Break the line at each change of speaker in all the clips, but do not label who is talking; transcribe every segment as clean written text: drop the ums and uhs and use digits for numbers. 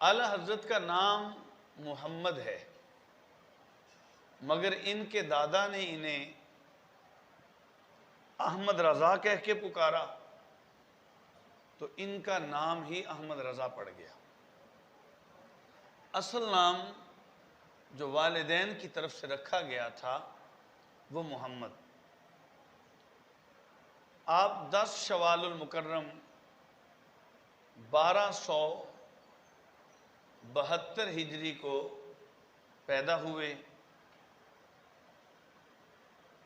اعلیٰ حضرت کا نام محمد ہے، مگر ان کے دادا نے انہیں احمد رضا کہہ کے پکارا تو ان کا نام ہی احمد رضا پڑ گیا۔ اصل نام جو والدین کی طرف سے رکھا گیا تھا وہ محمد۔ آپ 10 شوال المکرم 1272 ہجری کو پیدا ہوئے،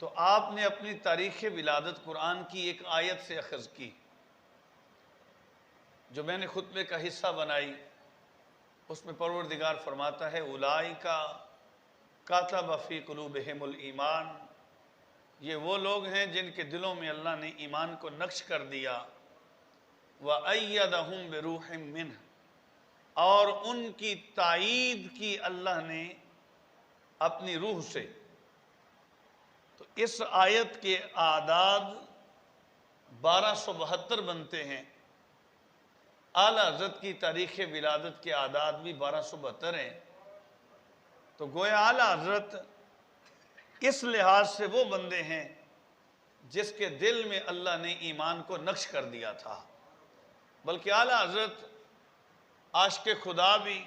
تو آپ نے اپنی تاریخ ولادت قرآن کی ایک آیت سے اخذ کی جو میں نے خطبے کا حصہ بنائی۔ اس میں پروردگار فرماتا ہے اولئک کتب فی قلوبہم الایمان، یہ وہ لوگ ہیں جن کے دلوں میں اللہ نے ایمان کو نقش کر دیا، وَأَيَّدَهُمْ بِرُوحٍ مِّنْهُ، اور ان کی تائید کی اللہ نے اپنی روح سے۔ تو اس آیت کے اعداد 1272 بنتے ہیں، اعلیٰ حضرت کی تاریخ ولادت کے اعداد بھی 1272 ہیں۔ تو گویا اعلیٰ حضرت اس لحاظ سے وہ بندے ہیں جس کے دل میں اللہ نے ایمان کو نقش کر دیا تھا، بلکہ اعلیٰ حضرت عاشق خدا بھی،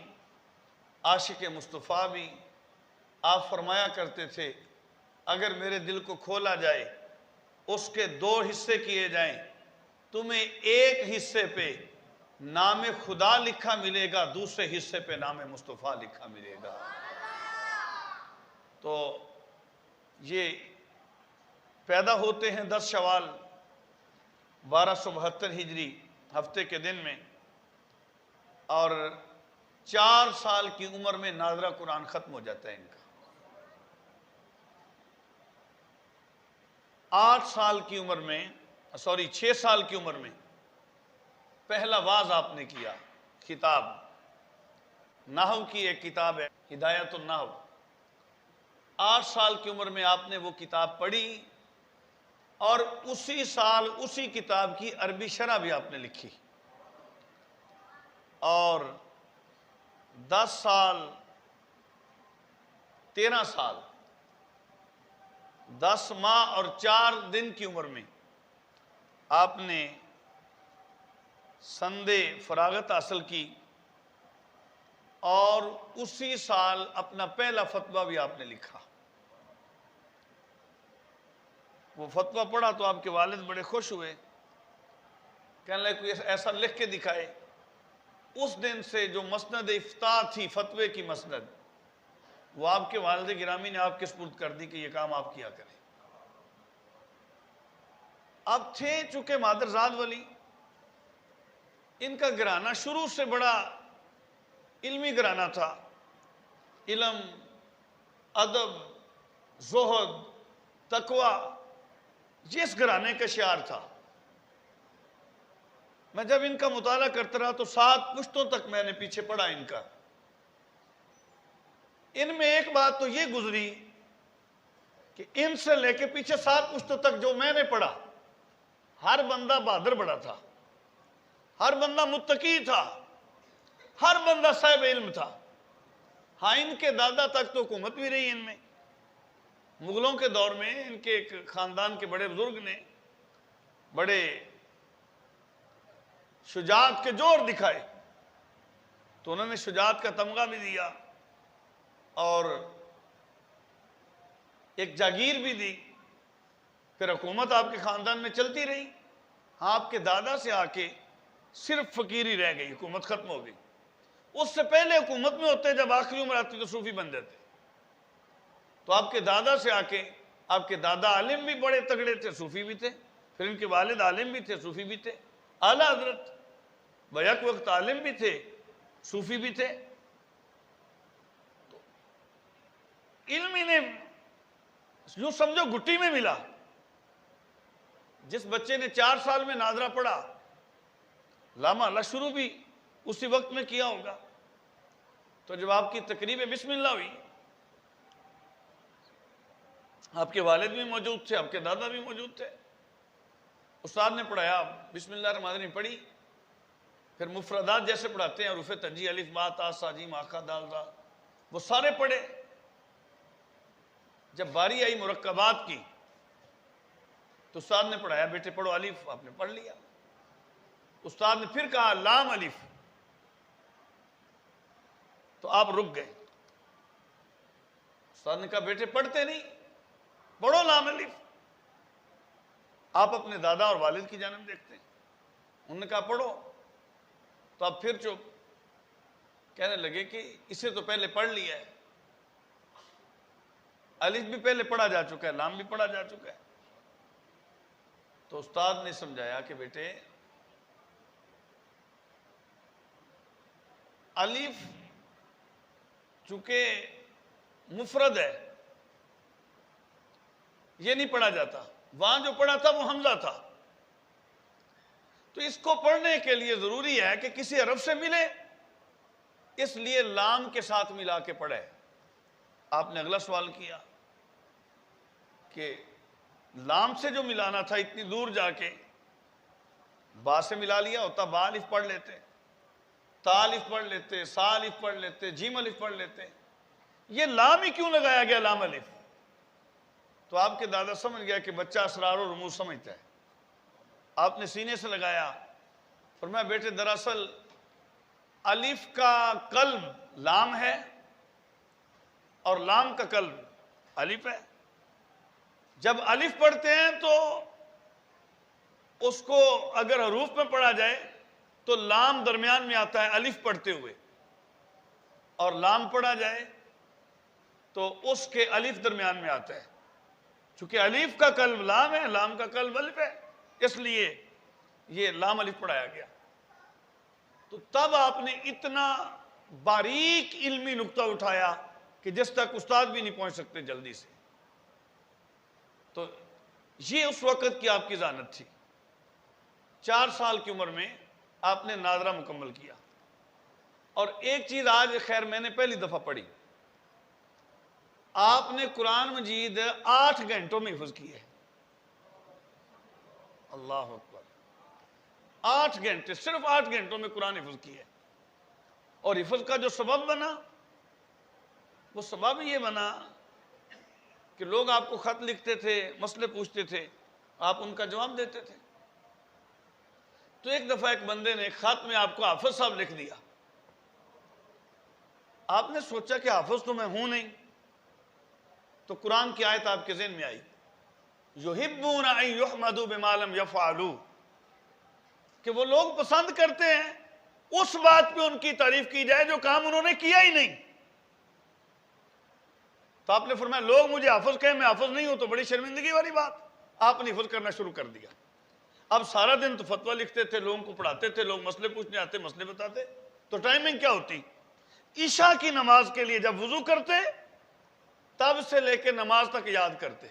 عاشق مصطفیٰ بھی۔ آپ فرمایا کرتے تھے اگر میرے دل کو کھولا جائے، اس کے 2 حصے کیے جائیں، تمہیں ایک حصے پہ نام خدا لکھا ملے گا، دوسرے حصے پہ نام مصطفیٰ لکھا ملے گا۔ تو یہ پیدا ہوتے ہیں 10 شوال 1272 ہجری ہفتے کے دن میں، اور 4 سال کی عمر میں ناظرہ قرآن ختم ہو جاتا ہے ان کا۔ 8 سال کی عمر میں 6 سال کی عمر میں پہلا واز آپ نے کیا، خطاب نحو کی ایک کتاب ہے ہدایت النحو۔ 8 سال کی عمر میں آپ نے وہ کتاب پڑھی، اور اسی سال اسی کتاب کی عربی شرح بھی آپ نے لکھی، اور 10 سال 13 سال 10 ماہ اور 4 دن کی عمر میں آپ نے سندِ فراغت حاصل کی، اور اسی سال اپنا پہلا فتویٰ بھی آپ نے لکھا۔ وہ فتویٰ پڑھا تو آپ کے والد بڑے خوش ہوئے، کہنے لگے کوئی ایسا لکھ کے دکھائے۔ اس دن سے جو مسند افتاء تھی، فتوے کی مسند، وہ آپ کے والد گرامی نے آپ کے سپرد کر دی کہ یہ کام آپ کیا کریں۔ اب تھے چونکہ مادرزاد ولی، ان کا گھرانہ شروع سے بڑا علمی گھرانہ تھا، علم، ادب، زہد، تقوی، جس گھرانے کا شعار تھا۔ میں جب ان کا مطالعہ کرتا رہا تو 7 پشتوں تک میں نے پیچھے پڑھا ان کا۔ ان میں ایک بات تو یہ گزری کہ ان سے لے کے پیچھے 7 پشتوں تک جو میں نے پڑھا، ہر بندہ بہادر بڑا تھا، ہر بندہ متقی تھا، ہر بندہ صاحب علم تھا۔ ہاں، ان کے دادا تک تو حکومت بھی رہی ان میں، مغلوں کے دور میں ان کے ایک خاندان کے بڑے بزرگ نے بڑے شجاعت کے جوہر دکھائے، تو انہوں نے شجاعت کا تمغہ بھی دیا اور ایک جاگیر بھی دی، پھر حکومت آپ کے خاندان میں چلتی رہی۔ ہاں، آپ کے دادا سے آ کے صرف فقیری رہ گئی، حکومت ختم ہو گئی۔ اس سے پہلے حکومت میں ہوتے، جب آخری عمر آتی تو صوفی بن جاتے۔ تو آپ کے دادا سے آ کے، آپ کے دادا عالم بھی بڑے تگڑے تھے، صوفی بھی تھے، پھر ان کے والد عالم بھی تھے، صوفی بھی تھے، اعلیٰ حضرت بیک وقت عالم بھی تھے، صوفی بھی تھے۔ تو علم انہیں یوں سمجھو گھٹی میں ملا۔ جس بچے نے 4 سال میں ناظرہ پڑھا، لامہ اللہ شروع بھی اسی وقت میں کیا ہوگا، تو جب آپ کی تقریب بسم اللہ ہوئی، آپ کے والد بھی موجود تھے، آپ کے دادا بھی موجود تھے، استاد نے پڑھایا، بسم اللہ الرحمن الرحیم پڑھی، پھر مفردات جیسے پڑھاتے ہیں حروف ترجیح الف با تا سا جیم آخا دال را، وہ سارے پڑھے۔ جب باری آئی مرکبات کی تو استاد نے پڑھایا بیٹے پڑھو الف، آپ نے پڑھ لیا۔ استاد نے پھر کہا لام الف، تو آپ رک گئے۔ استاد نے کہا بیٹے پڑھتے نہیں، پڑھو لام الف۔ آپ اپنے دادا اور والد کی جانب دیکھتے ہیں، انہوں نے کہا پڑھو، تو آپ پھر چپ۔ کہنے لگے کہ اسے تو پہلے پڑھ لیا ہے، الف بھی پہلے پڑھا جا چکا ہے، لام بھی پڑھا جا چکا ہے۔ تو استاد نے سمجھایا کہ بیٹے الف چونکہ مفرد ہے، یہ نہیں پڑھا جاتا، وہاں جو پڑھا تھا وہ حمزہ تھا، تو اس کو پڑھنے کے لیے ضروری ہے کہ کسی حرف سے ملے، اس لیے لام کے ساتھ ملا کے پڑھے۔ آپ نے اگلا سوال کیا کہ لام سے جو ملانا تھا اتنی دور جا کے با سے ملا لیا ہوتا، با الف پڑھ لیتے، تا الف پڑھ لیتے، سا الف پڑھ لیتے، جیم الف پڑھ لیتے، یہ لام ہی کیوں لگایا گیا لام الف؟ تو آپ کے دادا سمجھ گیا کہ بچہ اسرار و رموز سمجھتا ہے، آپ نے سینے سے لگایا، فرمایا بیٹے دراصل الف کا قلب لام ہے اور لام کا قلب الف ہے۔ جب الف پڑھتے ہیں تو اس کو اگر حروف میں پڑھا جائے تو لام درمیان میں آتا ہے الف پڑھتے ہوئے، اور لام پڑھا جائے تو اس کے الف درمیان میں آتا ہے۔ چونکہ الف کا قلب لام ہے، لام کا قلب الف ہے، اس لیے یہ لام الف پڑھایا گیا۔ تو تب آپ نے اتنا باریک علمی نقطہ اٹھایا کہ جس تک استاد بھی نہیں پہنچ سکتے جلدی سے۔ تو یہ اس وقت کی آپ کی ذہانت تھی۔ 4 سال کی عمر میں آپ نے ناظرہ مکمل کیا، اور ایک چیز آج خیر میں نے پہلی دفعہ پڑھی، آپ نے قرآن مجید 8 گھنٹوں میں حفظ کی ہے۔ اللہ اکبر، 8 گھنٹے، صرف 8 گھنٹوں میں قرآن حفظ کی ہے۔ اور حفظ کا جو سبب بنا، وہ سبب یہ بنا کہ لوگ آپ کو خط لکھتے تھے، مسئلے پوچھتے تھے، آپ ان کا جواب دیتے تھے۔ تو ایک دفعہ ایک بندے نے خط میں آپ کو حافظ صاحب لکھ دیا، آپ نے سوچا کہ حافظ تو میں ہوں نہیں، تو قرآن کی آیت آپ کے ذہن میں آئی، یحبون ان یحمدوا بما لم یفعلوا، کہ وہ لوگ پسند کرتے ہیں اس بات پہ ان کی تعریف کی جائے جو کام انہوں نے کیا ہی نہیں۔ تو آپ نے فرمایا لوگ مجھے حافظ کہیں، میں حافظ نہیں ہوں تو بڑی شرمندگی والی بات۔ آپ نے حفظ کرنا شروع کر دیا۔ اب سارا دن تو فتویٰ لکھتے تھے، لوگوں کو پڑھاتے تھے، لوگ مسئلے پوچھنے آتے، مسئلے بتاتے، تو ٹائمنگ کیا ہوتی؟ عشاء کی نماز کے لیے جب وضو کرتے تب سے لے کے نماز تک یاد کرتے،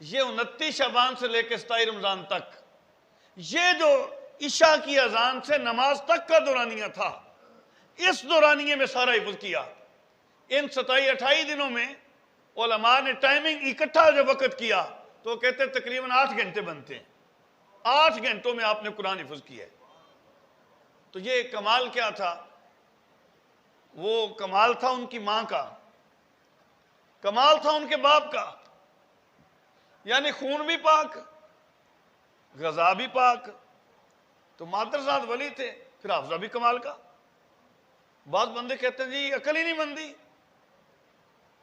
یہ 29 شعبان سے لے کے 27 رمضان تک، یہ جو عشاء کی اذان سے نماز تک کا دورانیہ تھا، اس دورانیے میں سارا حفظ کیا۔ ان 27-28 دنوں میں علماء نے ٹائمنگ اکٹھا جب وقت کیا تو کہتے تقریباً 8 گھنٹے بنتے ہیں۔ 8 گھنٹوں میں آپ نے قرآن حفظ کیا ہے۔ تو یہ کمال کیا تھا؟ وہ کمال تھا ان کی ماں کا، کمال تھا ان کے باپ کا، یعنی خون بھی پاک، غذا بھی پاک، تو مادرزاد ولی تھے، پھر حافظہ بھی کمال کا۔ بعض بندے کہتے ہیں جی عقل ہی نہیں مندی،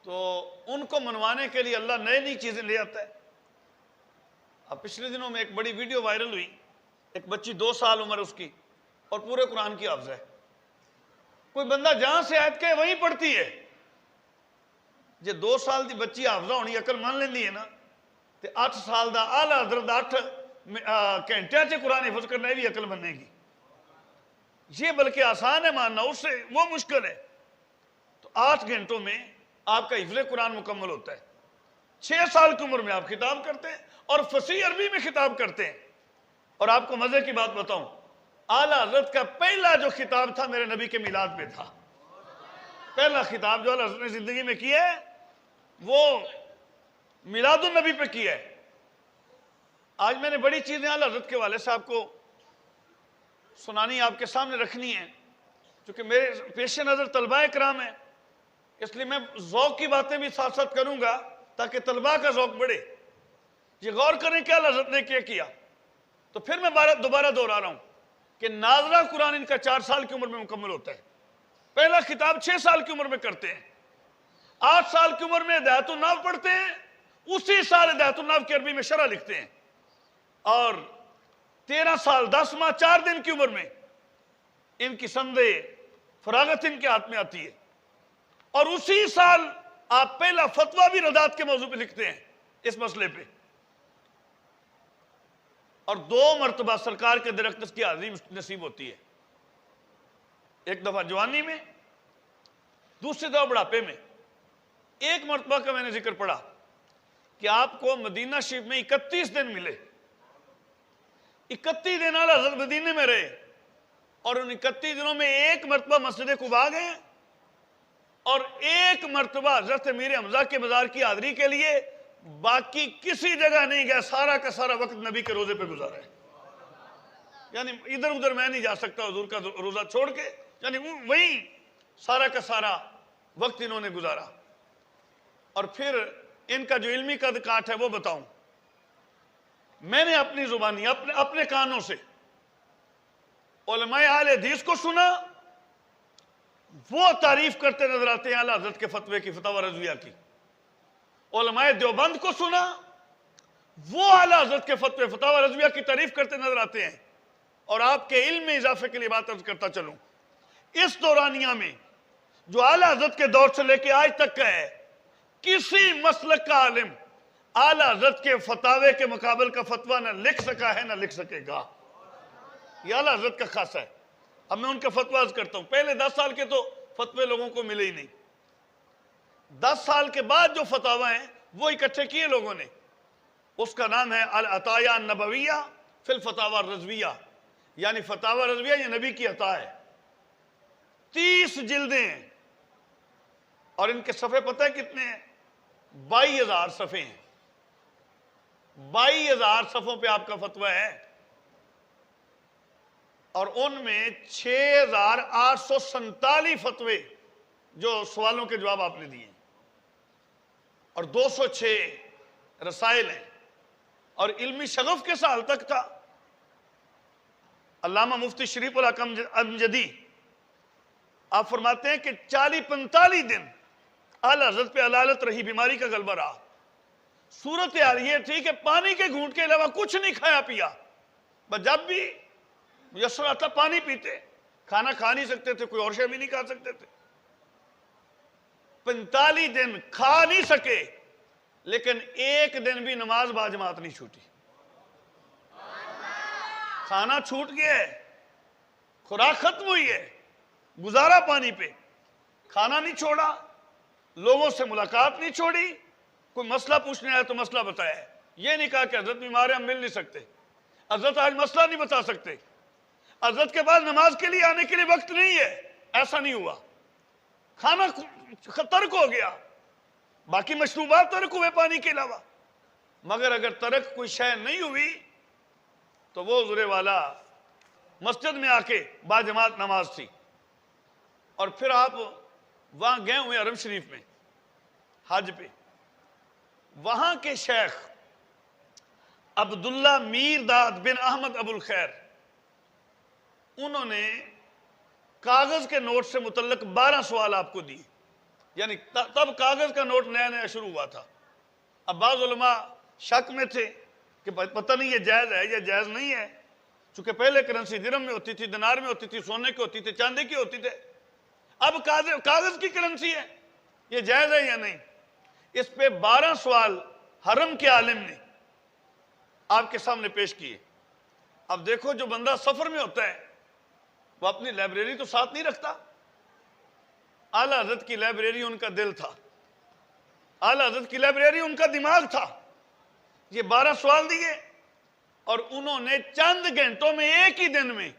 تو ان کو منوانے کے لیے اللہ نئی نئی چیزیں لے آتا ہے۔ اب پچھلے دنوں میں ایک بڑی ویڈیو وائرل ہوئی، ایک بچی 2 سال عمر اس کی، اور پورے قرآن کی حافظ ہے۔ کوئی بندہ جہاں سے آیت کہے وہیں پڑھتی ہے۔ جے 2 سال دی بچی حافظہ ہونی عقل مان لیندی ہے نا، تے 8 سال دا اعلیٰ حضرت 8 گھنٹے سے قرآن حفظ کرنا بھی عقل بننے گی۔ یہ بلکہ آسان ہے ماننا، اس سے وہ مشکل ہے۔ تو 8 گھنٹوں میں آپ کا حفظ قرآن مکمل ہوتا ہے۔ 6 سال کی عمر میں آپ خطاب کرتے ہیں، اور فصیح عربی میں خطاب کرتے ہیں۔ اور آپ کو مزے کی بات بتاؤں، اعلیٰ حضرت کا پہلا جو خطاب تھا میرے نبی کے میلاد پہ تھا۔ پہلا خطاب جو اعلیٰ حضرت نے زندگی میں کیا ہے وہ میلاد النبی پہ کیا ہے۔ آج میں نے بڑی چیزیں اعلیٰ حضرت کے والے صاحب کو سنانی آپ کے سامنے رکھنی ہے، چونکہ میرے پیش نظر طلباء کرام ہیں، اس لیے میں ذوق کی باتیں بھی ساتھ ساتھ کروں گا تاکہ طلباء کا ذوق بڑھے۔ یہ غور کریں کیا حضرت نے کیا کیا۔ تو پھر میں دوبارہ دہرا رہا ہوں کہ ناظرہ قرآن ان کا 4 سال کی عمر میں مکمل ہوتا ہے، پہلا خطاب 6 سال کی عمر میں کرتے ہیں، 8 سال کی عمر میں ہدایت النحو پڑھتے ہیں، اسی سال ہدایت النحو کی عربی میں شرح لکھتے ہیں، اور 13 سال 10 ماہ 4 دن کی عمر میں ان کی سندے فراغت ان کے ہاتھ میں آتی ہے، اور اسی سال آپ پہلا فتویٰ بھی ردات کے موضوع پہ لکھتے ہیں اس مسئلے پہ، اور 2 مرتبہ سرکار کے درخت کی حاضری نصیب ہوتی ہے، ایک دفعہ جوانی میں، دوسری دفعہ بڑھاپے میں۔ ایک مرتبہ کا میں نے ذکر پڑھا کہ آپ کو مدینہ شریف میں 31 دن ملے، 31 دن اعلیٰ حضرت مدینے میں رہے، اور ان 31 دنوں میں ایک مرتبہ مسجد قباء گئے، اور ایک مرتبہ حضرت امیر حمزہ کے مزار کی حاضری کے لیے باقی کسی جگہ نہیں گیا، سارا کا سارا وقت نبی کے روزے پہ گزارا ہے، یعنی ادھر ادھر میں نہیں جا سکتا حضور کا روزہ چھوڑ کے، یعنی وہیں سارا کا سارا وقت انہوں نے گزارا۔ اور پھر ان کا جو علمی قد کاٹ ہے وہ بتاؤں، میں نے اپنی زبانی اپنے کانوں سے علماء اہل حدیث کو سنا، وہ تعریف کرتے نظر آتے ہیں اعلیٰ حضرت کے فتوے کی، فتاوی رضویہ کی۔ علماء دیوبند کو سنا، وہ اعلیٰ حضرت کے فتوے فتاوی رضویہ کی تعریف کرتے نظر آتے ہیں۔ اور آپ کے علم میں اضافے کے لیے بات عرض کرتا چلوں، اس دورانیہ میں جو اعلیٰ حضرت کے دور سے لے کے آج تک کا ہے، کسی مسلک کا عالم اعلیٰ حضرت کے فتاوے کے مقابل کا فتویٰ نہ لکھ سکا ہے نہ لکھ سکے گا، یہ اعلیٰ حضرت کا خاصہ ہے۔ اب میں ان کے فتویٰ عرض کرتا ہوں، پہلے 10 سال کے تو فتوے لوگوں کو ملے ہی نہیں، 10 سال کے بعد جو فتاویٰ ہیں وہ اکٹھے کیے لوگوں نے، اس کا نام ہے العطایا النبویہ فی الفتاوی الرضویہ، یعنی فتاوی رضویہ یہ نبی کی عطا ہے، 30 جلدیں ہیں، اور ان کے صفحے پتہ ہے کتنے ہیں؟ 22,000 صفحے ہیں، 22,000 صفحوں پہ آپ کا فتویٰ ہے، اور ان میں 6,847 فتوے جو سوالوں کے جواب آپ نے دیے، اور 206 رسائل ہیں، اور علمی شغف کے سال تک تھا۔ علامہ مفتی شریف الحق امجدی آپ فرماتے ہیں کہ 40-45 دن اعلیٰ حضرت پہ علالت رہی، بیماری کا غلبہ رہا، صورتحال یہ تھی کہ پانی کے گھونٹ کے علاوہ کچھ نہیں کھایا پیا، بس جب بھی میسر آتا پانی پیتے، کھانا کھا نہیں سکتے تھے، کوئی اور شے بھی نہیں کھا سکتے تھے، 45 دن کھا نہیں سکے، لیکن ایک دن بھی نماز باجماعت نہیں چھوٹی، کھانا چھوٹ گیا ہے، خوراک ختم ہوئی ہے، گزارا پانی پہ، کھانا نہیں چھوڑا، لوگوں سے ملاقات نہیں چھوڑی، کوئی مسئلہ پوچھنے آیا تو مسئلہ بتایا ہے، یہ نہیں کہا کہ حضرت بیمار ہیں ہم مل نہیں سکتے، حضرت آج مسئلہ نہیں بتا سکتے، حضرت کے بعد نماز کے لیے آنے کے لیے وقت نہیں ہے، ایسا نہیں ہوا، کھانا ترک ہو گیا، باقی مشروبات ترک ہوئے پانی کے علاوہ، مگر اگر ترک کوئی شے نہیں ہوئی تو وہ حضور والا مسجد میں آ کے باجماعت نماز تھی۔ اور پھر آپ وہاں گئے ہوئے حرم شریف میں حج پہ، وہاں کے شیخ عبداللہ میرداد بن احمد ابو الخیر، انہوں نے کاغذ کے نوٹ سے متعلق 12 سوال آپ کو دیے، یعنی تب کاغذ کا نوٹ نیا نیا شروع ہوا تھا، اب بعض علماء شک میں تھے کہ پتہ نہیں یہ جائز ہے یا جائز نہیں ہے، چونکہ پہلے کرنسی درہم میں ہوتی تھی، دینار میں ہوتی تھی، سونے کی ہوتی تھی، چاندی کی ہوتی تھی، اب کاغذ کی کرنسی ہے، یہ جائز ہے یا نہیں؟ اس پہ 12 سوال حرم کے عالم نے آپ کے سامنے پیش کیے۔ اب دیکھو جو بندہ سفر میں ہوتا ہے وہ اپنی لائبریری تو ساتھ نہیں رکھتا، اعلیٰ حضرت کی لائبریری ان کا دل تھا، اعلیٰ حضرت کی لائبریری ان کا دماغ تھا، یہ 12 سوال دیے، اور انہوں نے چند گھنٹوں میں ایک ہی دن میں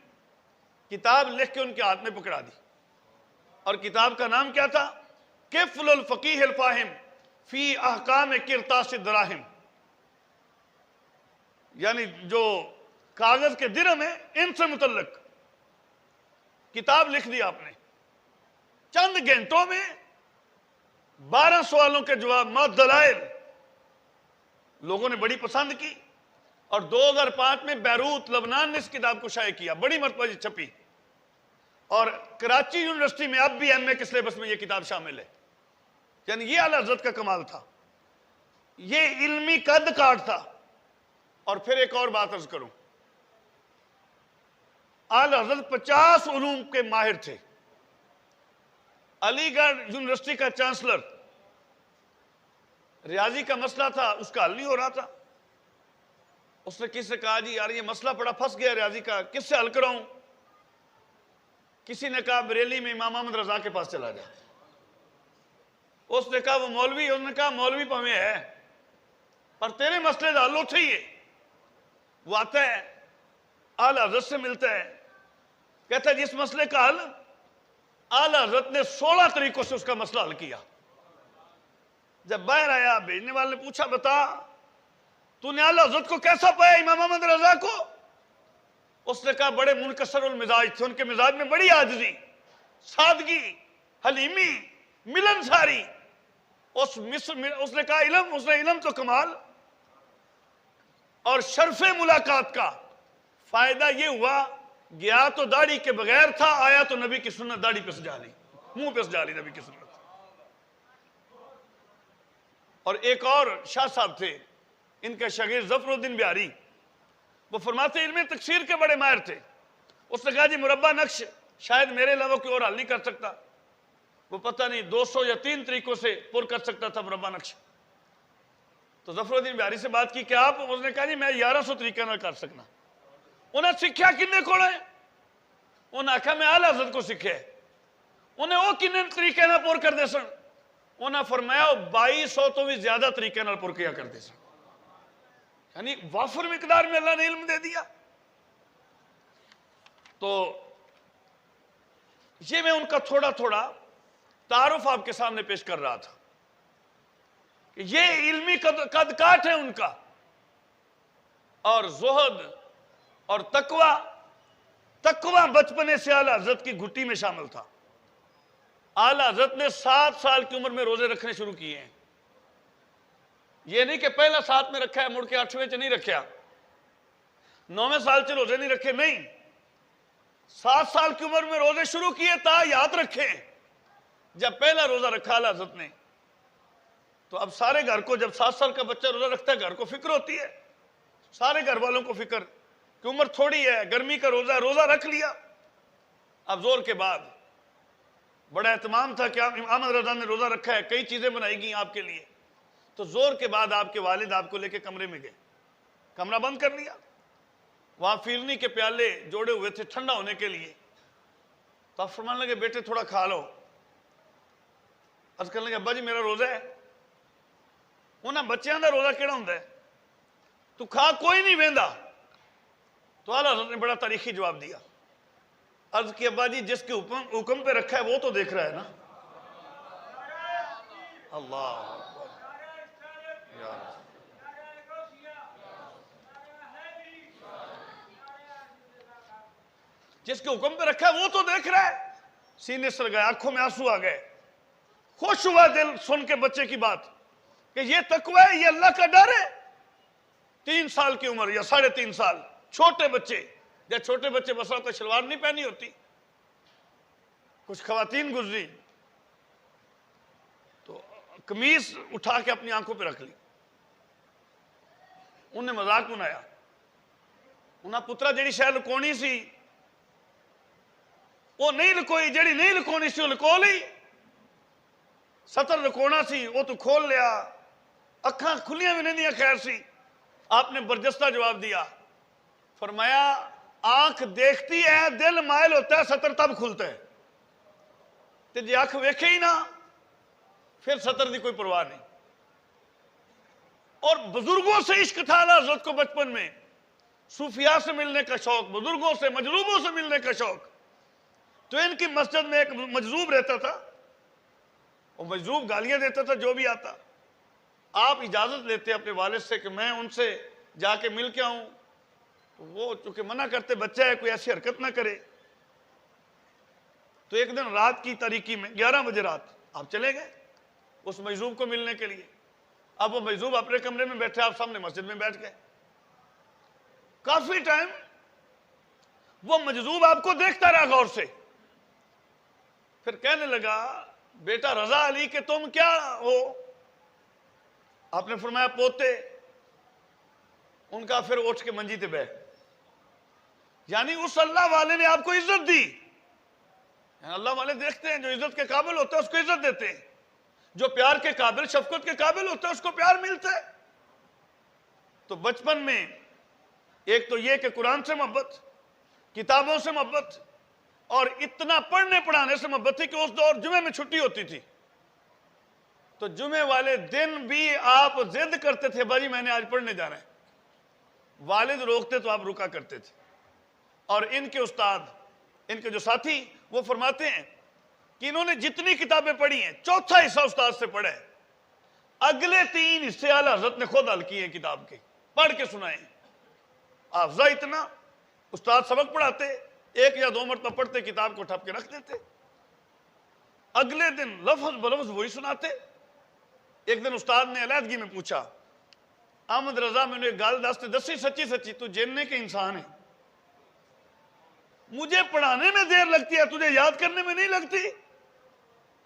کتاب لکھ کے ان کے ہاتھ میں پکڑا دی، اور کتاب کا نام کیا تھا؟ کفل الفقیہ الفاہم فی احکام قرطاس الدراہم، یعنی جو کاغذ کے درہم ہیں ان سے متعلق کتاب لکھ دی آپ نے، چند گھنٹوں میں 12 سوالوں کے جواب، موت دلائل، لوگوں نے بڑی پسند کی، اور 2005 میں بیروت لبنان نے اس کتاب کو شائع کیا، بڑی مرتبہ یہ چھپی، اور کراچی یونیورسٹی میں اب بھی ایم اے کے سلیبس میں یہ کتاب شامل ہے۔ یعنی یہ اعلیٰ حضرت کا کمال تھا، یہ علمی قد کاٹ تھا۔ اور پھر ایک اور بات عرض کروں، اعلیٰ حضرت 50 علوم کے ماہر تھے۔ علی گڑھ یونیورسٹی کا چانسلر، ریاضی کا مسئلہ تھا، اس کا حل نہیں ہو رہا تھا، اس نے کس سے کہا جی یار یہ مسئلہ بڑا پھنس گیا ریاضی کا، کس سے حل کراؤں؟ کسی نے کہا بریلی میں امام احمد رضا کے پاس چلا جا۔ اس نے کہا وہ مولوی، اس نے کہا مولوی پہ ہے پر تیرے مسئلے کا حل ہوتا ہی ہے۔ وہ آتا ہے، اعلیٰ حضرت سے ملتا ہے، کہتا ہے جس مسئلے کا حل، اعلیٰ حضرت نے 16 طریقوں سے اس کا مسئلہ حل کیا۔ جب باہر آیا، بھیجنے والے نے پوچھا بتا تو نے اعلیٰ حضرت کو کیسا پایا امام احمد رضا کو؟ اس نے کہا بڑے منکسر المزاج تھے، ان کے مزاج میں بڑی عاجزی، سادگی، حلیمی، ملنساری۔ اس نے کہا علم، اس نے علم تو کمال، اور شرف ملاقات کا فائدہ یہ ہوا، گیا تو داڑھی کے بغیر تھا، آیا تو نبی کی سنت داڑھی پہ سجا لی، منہ پہ سجا لی نبی کی سنت۔ اور ایک اور شاہ صاحب تھے، ان کے شاگرد ظفر الدین بہاری، وہ فرماتے علم تکسیر کے بڑے ماہر تھے۔ اس نے کہا جی مربع نقش شاید میرے علاوہ کوئی اور حل نہیں کر سکتا، وہ پتہ نہیں 200 یا 3 طریقوں سے پر کر سکتا تھا مربع نقش۔ تو ظفر الدین بہاری سے بات کی کہ آپ، اس نے کہا جی میں 1100 طریقے نہ کر سکنا۔ انہیں سکھیا کنے کو ہے؟ انہیں آکھا میں اعلیٰ حضرت کو سکھے، انہیں وہ کنے طریقے نہ پر کر دے سن؟ انہیں فرمایا 2200 تو بھی زیادہ طریقے نہ پر کیا کر دے سن۔ یعنی وافر مقدار میں اللہ نے علم دے دیا۔ تو یہ میں ان کا تھوڑا تھوڑا تعارف آپ کے سامنے پیش کر رہا تھا کہ یہ علمی قد کاٹ ہے ان کا، اور زہد اور تقوی بچپنے سے اعلیٰ حضرت کی گھٹی میں شامل تھا۔ اعلیٰ حضرت نے 7 سال کی عمر میں روزے رکھنے شروع کیے ہیں۔ یہ نہیں کہ پہلا 7 میں رکھا ہے مڑ کے 8ویں چ نہیں رکھا، 9ویں سال سے روزے نہیں رکھے، نہیں، 7 سال کی عمر میں روزے شروع کیے، تا یاد رکھیں جب پہلا روزہ رکھا اعلیٰ حضرت نے تو اب سارے گھر کو، جب 7 سال کا بچہ روزہ رکھتا ہے گھر کو فکر ہوتی ہے، سارے گھر والوں کو فکر کہ عمر تھوڑی ہے، گرمی کا روزہ ہے، روزہ رکھ لیا۔ اب زور کے بعد بڑا اہتمام تھا کہ احمد رضا نے روزہ رکھا ہے، کئی چیزیں بنائی گئی آپ کے لیے، تو زور کے بعد آپ کے والد آپ کو لے کے کمرے میں گئے، کمرہ بند کر لیا، وہاں فیرنی کے پیالے جوڑے ہوئے تھے ٹھنڈا ہونے کے لیے، تو آپ فرمانے لگے بیٹے تھوڑا کھا لو۔ عرض کرنے لگے ابا جی میرا روزہ ہے۔ انہاں بچیاں دا روزہ کیڑا ہوندا ہے؟ تو کھا کوئی نہیں ویندا۔ تو اعلیٰ حضرت نے بڑا تاریخی جواب دیا، عرض کی ابا جی جس کے حکم پہ رکھا ہے وہ تو دیکھ رہا ہے نا۔ اللہ جس کے حکم پہ رکھا ہے وہ تو دیکھ رہا ہے۔ سینے سے لگائے، آنکھوں میں آنسو آ گئے، خوش ہوا دل سن کے بچے کی بات کہ یہ تقوی ہے، یہ اللہ کا ڈر ہے۔ 3 سال کی عمر یا 3.5 سال، چھوٹے بچے، جب چھوٹے بچے بس اوقات شلوار نہیں پہنی ہوتی، کچھ خواتین گزری تو قمیص اٹھا کے اپنی آنکھوں پہ رکھ لی، انہیں مذاق بنایا، انہیں پترا جیڑی شاید لکونی سی وہ نہیں لکوئی، جیڑی نہیں لکونی سی وہ لکو لی، سطر لکونا سی وہ تو کھول لیا، اکھاں کھلیاں بھی نہیں دیا خیر سی۔ آپ نے برجستہ جواب دیا، فرمایا آنکھ دیکھتی ہے، دل مائل ہوتا ہے، سطر تب کھلتا ہے، تے جی آنکھ ویکھے ہی نہ پھر سطر دی کوئی پرواہ نہیں۔ اور بزرگوں سے عشق تھا اعلیٰ حضرت کو بچپن میں، صوفیاء سے ملنے کا شوق، بزرگوں سے، مجذوبوں سے ملنے کا شوق۔ تو ان کی مسجد میں ایک مجذوب رہتا تھا، وہ مجذوب گالیاں دیتا تھا جو بھی آتا، آپ اجازت لیتے اپنے والد سے کہ میں ان سے جا کے مل کے آؤں، وہ چونکہ منع کرتے بچہ ہے کوئی ایسی حرکت نہ کرے، تو ایک دن رات کی تاریکی میں 11 بجے رات آپ چلے گئے اس مجذوب کو ملنے کے لیے. اب وہ مجذوب اپنے کمرے میں بیٹھے، آپ سامنے مسجد میں بیٹھ گئے. کافی ٹائم وہ مجذوب آپ کو دیکھتا رہا غور سے. پھر کہنے لگا بیٹا رضا علی کہ تم کیا ہو؟ آپ نے فرمایا پوتے. ان کا پھر اٹھ کے منجی تے بیٹھ. یعنی اس اللہ والے نے آپ کو عزت دی. اللہ والے دیکھتے ہیں جو عزت کے قابل ہوتا ہے اس کو عزت دیتے ہیں، جو پیار کے قابل شفقت کے قابل ہوتا ہے اس کو پیار ملتا ہے. تو بچپن میں ایک تو یہ کہ قرآن سے محبت، کتابوں سے محبت، اور اتنا پڑھنے پڑھانے سے محبت تھی کہ اس دور جمعے میں چھٹی ہوتی تھی تو جمعے والے دن بھی آپ ضد کرتے تھے بھائی میں نے آج پڑھنے جانا ہے. والد روکتے تو آپ رکا کرتے تھے. اور ان کے استاد، ان کے جو ساتھی، وہ فرماتے ہیں کہ انہوں نے جتنی کتابیں پڑھی ہیں 1/4 حصہ استاد سے پڑھا ہے. اگلے 3 حصے اعلیٰ حضرت نے خود حل کیے ہیں کتاب کے، پڑھ کے سنائے. حافظہ اتنا، استاد سبق پڑھاتے 1 یا 2 مرتبہ پڑھتے کتاب کو ٹھپ کے رکھ دیتے، اگلے دن لفظ بلفظ وہی سناتے. ایک دن استاد نے علیحدگی میں پوچھا احمد رضا میں نے ایک گال دستے دسی سچی سچی تو جننے کے انسان ہے، مجھے پڑھانے میں دیر لگتی ہے تجھے یاد کرنے میں نہیں لگتی؟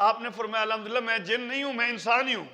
آپ نے فرمایا الحمدللہ میں جن نہیں ہوں، میں انسان ہی ہوں.